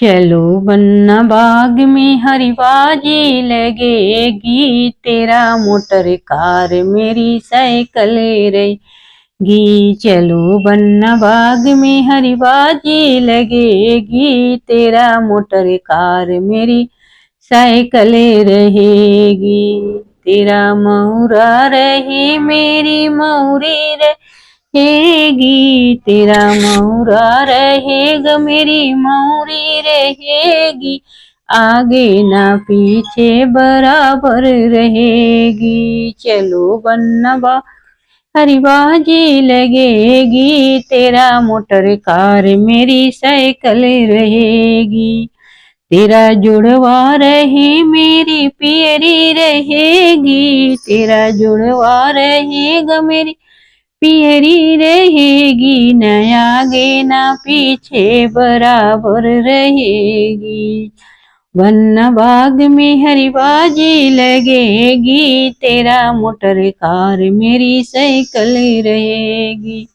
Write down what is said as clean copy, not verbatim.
चलो बन्ना बाग में हरी बाजी लगेगी, तेरा मोटर कार मेरी साइकिल रहेगी। चलो बन्ना बाग में हरी बाजी लगेगी, तेरा मोटर कार मेरी साइकिल रहेगी। तेरा मऊरा रहे मेरी मऊरी रहेगी, तेरा मऊरा रहेगा मेरी मऊरी रहेगी। आगे ना पीछे बराबर रहेगी। चलो बन्ना बा हरी बाजी लगेगी, तेरा मोटर कार मेरी साइकिल रहेगी। तेरा जुड़वा रहे मेरी पियरी रहेगी, तेरा जुड़वा रहेगा मेरी पियरी रहेगी। न आगे ना पीछे बराबर रहेगी। वन्ना बाग में हरी बाजी लगेगी, तेरा मोटर कार मेरी साइकिल रहेगी।